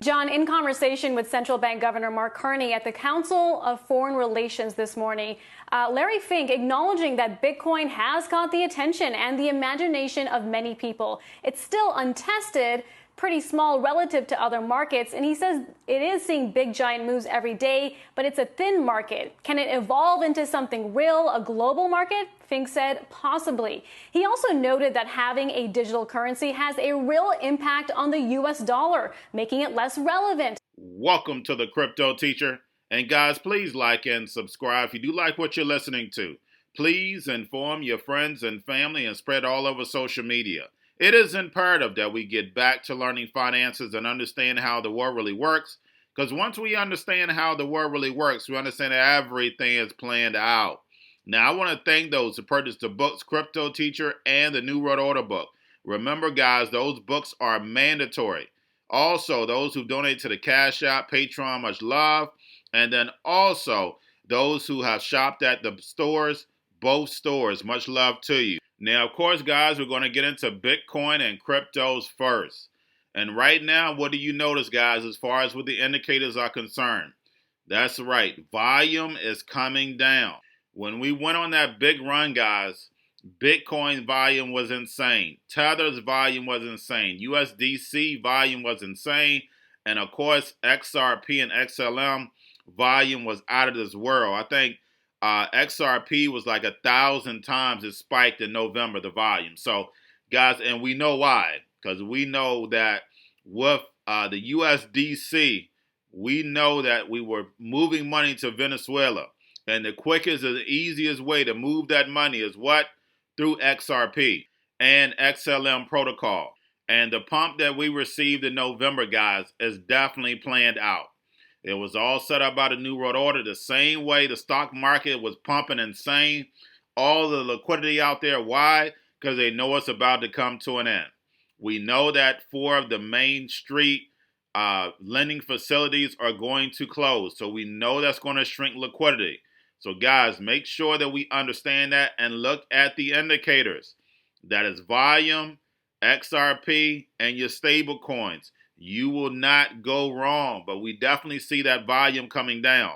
John, in conversation with Central Bank Governor Mark Carney at the Council of Foreign Relations this morning, Larry Fink acknowledging that Bitcoin has caught the attention and the imagination of many people. It's still untested, pretty small relative to other markets, and he says it is seeing big giant moves every day, but it's a thin market. Can it evolve into something real, a global market? Fink said possibly. He also noted that having a digital currency has a real impact on the US dollar, making it less relevant. Welcome to the Crypto Teacher. And guys, please like and subscribe if you do like what you're listening to. Please inform your friends and family and spread all over social media. It is imperative that we get back to learning finances and understand how the world really works. Because once we understand how the world really works, we understand that everything is planned out. Now, I want to thank those who purchased the books Cryptoteacher and the New World Order book. Remember, guys, those books are mandatory. Also, those who donate to the Cash App, Patreon, much love. And then also, those who have shopped at the stores, both stores, much love to you. Now, of course, guys, we're going to get into Bitcoin and cryptos first. And right now, what do you notice, guys, as far as what the indicators are concerned? That's right. Volume is coming down. When we went on that big run, guys, Bitcoin volume was insane. Tether's volume was insane. USDC volume was insane. And, of course, XRP and XLM volume was out of this world. I think XRP was like 1,000 times it spiked in November, the volume. So, guys, and we know why. Because we know that with the USDC, we know that we were moving money to Venezuela. And the quickest and the easiest way to move that money is what? Through XRP and XLM protocol. And the pump that we received in November, guys, is definitely planned out. It was all set up by the New World Order the same way the stock market was pumping insane. All the liquidity out there. Why? Because they know it's about to come to an end. We know that 4 of the main street lending facilities are going to close. So we know that's going to shrink liquidity. So guys, make sure that we understand that and look at the indicators. That is volume, XRP, and your stable coins. You will not go wrong, but we definitely see that volume coming down.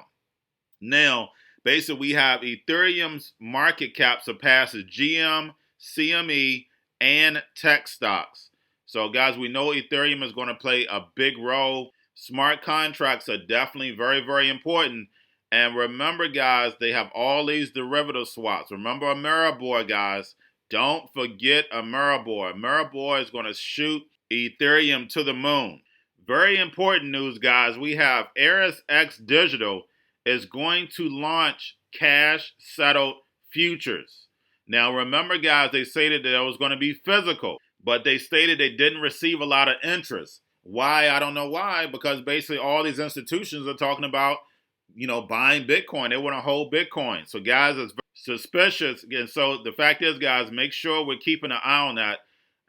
Now, basically, we have Ethereum's market cap surpasses GM, CME, and tech stocks. So, guys, we know Ethereum is going to play a big role. Smart contracts are definitely very, very important. And remember, guys, they have all these derivative swaps. Remember Ameribor, guys. Don't forget Ameribor. Ameribor is going to shoot Ethereum to the moon. Very important news, guys. We have ErisX Digital is going to launch cash-settled futures. Now, remember, guys, they stated that it was going to be physical, but they stated they didn't receive a lot of interest. Why? I don't know why, because basically all these institutions are talking about, buying Bitcoin. They want to hold Bitcoin. So, guys, it's suspicious. And so the fact is, guys, make sure we're keeping an eye on that.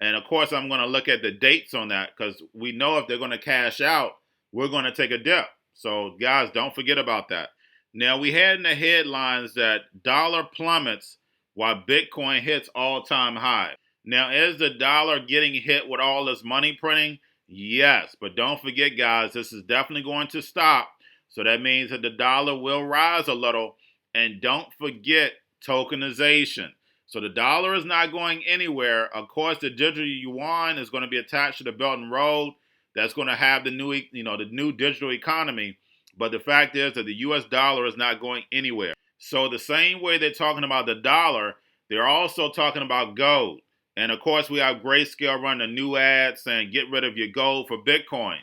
And, of course, I'm going to look at the dates on that because we know if they're going to cash out, we're going to take a dip. So, guys, don't forget about that. Now, we had in the headlines that dollar plummets while Bitcoin hits all-time high. Now, is the dollar getting hit with all this money printing? Yes. But don't forget, guys, this is definitely going to stop. So that means that the dollar will rise a little. And don't forget tokenization. So the dollar is not going anywhere. Of course, the digital yuan is going to be attached to the Belt and Road. That's going to have the new digital economy. But the fact is that the U.S. dollar is not going anywhere. So the same way they're talking about the dollar, they're also talking about gold. And of course, we have Grayscale running a new ad saying get rid of your gold for Bitcoin.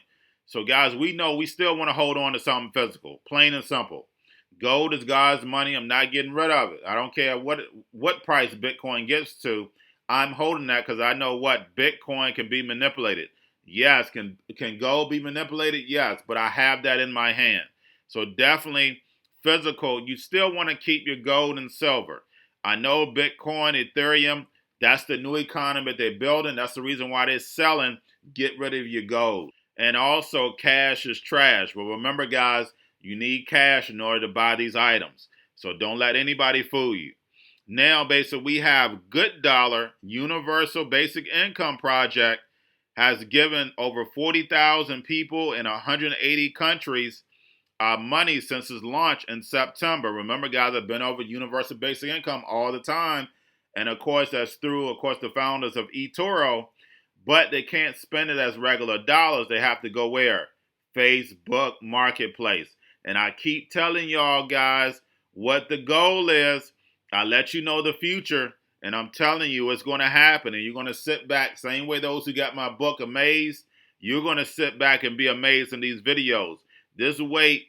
So guys, we know we still want to hold on to something physical, plain and simple. Gold is God's money. I'm not getting rid of it. I don't care what price Bitcoin gets to. I'm holding that because I know what Bitcoin can be manipulated. Yes, can gold be manipulated? Yes, but I have that in my hand. So definitely physical. You still want to keep your gold and silver. I know Bitcoin, Ethereum, that's the new economy that they're building. That's the reason why they're selling. Get rid of your gold. And also, cash is trash. But remember, guys, you need cash in order to buy these items. So don't let anybody fool you. Now, basically, we have Good Dollar Universal Basic Income Project has given over 40,000 people in 180 countries money since its launch in September. Remember, guys, I've been over universal basic income all the time. And of course, that's through, of course, the founders of eToro. But they can't spend it as regular dollars. They have to go where? Facebook Marketplace. And I keep telling y'all, guys, what the goal is. I let you know the future. And I'm telling you, it's going to happen. And you're going to sit back, same way those who got my book amazed. You're going to sit back and be amazed in these videos. Just wait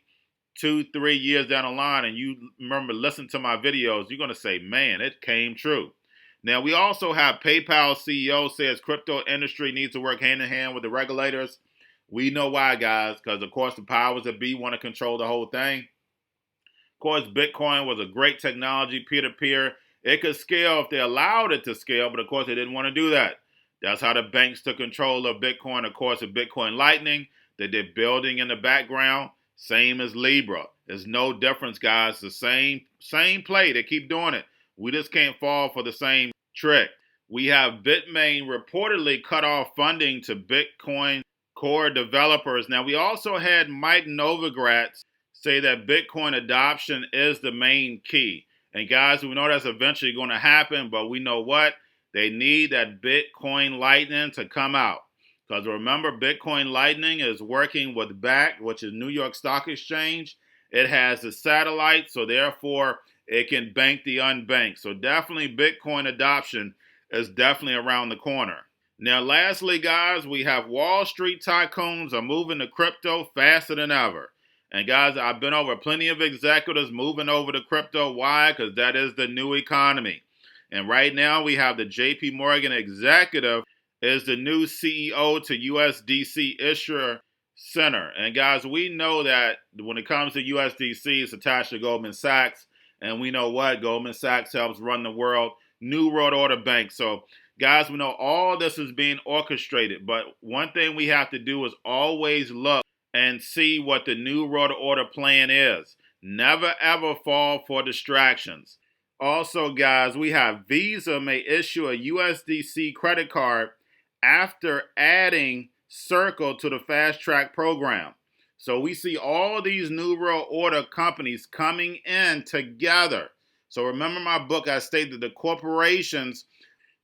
2-3 years down the line and you remember listening to my videos, you're going to say, man, it came true. Now, we also have PayPal CEO says crypto industry needs to work hand in hand with the regulators. We know why, guys, because, of course, the powers that be want to control the whole thing. Of course, Bitcoin was a great technology, peer-to-peer. It could scale if they allowed it to scale, but, of course, they didn't want to do that. That's how the banks took control of Bitcoin, of course, with Bitcoin Lightning that they're building in the background. Same as Libra. There's no difference, guys. The same play. They keep doing it. We just can't fall for the same trick. We have Bitmain reportedly cut off funding to Bitcoin core developers. Now, we also had Mike Novogratz say that Bitcoin adoption is the main key. And guys, we know that's eventually going to happen, but we know what? They need that Bitcoin Lightning to come out. Because remember, Bitcoin Lightning is working with BAC, which is New York Stock Exchange. It has a satellite, so therefore it can bank the unbanked. So definitely Bitcoin adoption is definitely around the corner. Now, lastly, guys, we have Wall Street tycoons are moving to crypto faster than ever. And guys, I've been over plenty of executives moving over to crypto. Why? Because that is the new economy. And right now we have the JP Morgan executive is the new CEO to USDC Issuer Center. And guys, we know that when it comes to USDC, it's attached to Goldman Sachs. And we know what? Goldman Sachs helps run the world, New World Order Bank. So guys, we know all this is being orchestrated. But one thing we have to do is always look and see what the New World Order plan is. Never ever fall for distractions. Also, guys, we have Visa may issue a USDC credit card after adding Circle to the Fast Track program. So we see all these New World Order companies coming in together. So remember my book, I stated that the corporations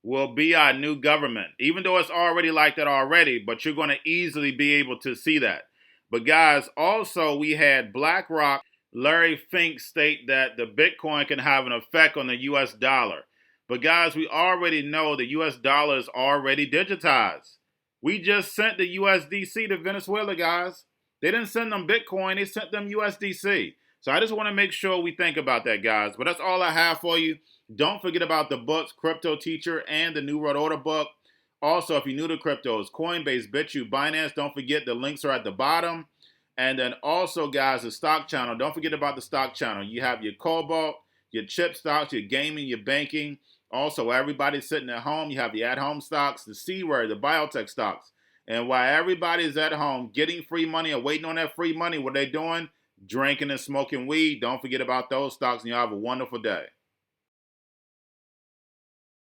will be our new government, even though it's already like that already, but you're going to easily be able to see that. But guys, also we had BlackRock, Larry Fink state that the Bitcoin can have an effect on the US dollar. But guys, we already know the US dollar is already digitized. We just sent the USDC to Venezuela, guys. They didn't send them Bitcoin, they sent them USDC. So I just want to make sure we think about that, guys. But that's all I have for you. Don't forget about the books, Cryptoteacher and the New World Order book. Also, if you're new to cryptos, Coinbase, Bitrue, Binance, don't forget the links are at the bottom. And then also, guys, the stock channel. Don't forget about the stock channel. You have your Cobalt, your chip stocks, your gaming, your banking. Also, everybody's sitting at home. You have the at-home stocks, the C-word, the biotech stocks. And while everybody's at home getting free money or waiting on that free money, what are they doing? Drinking and smoking weed. Don't forget about those stocks, and y'all have a wonderful day.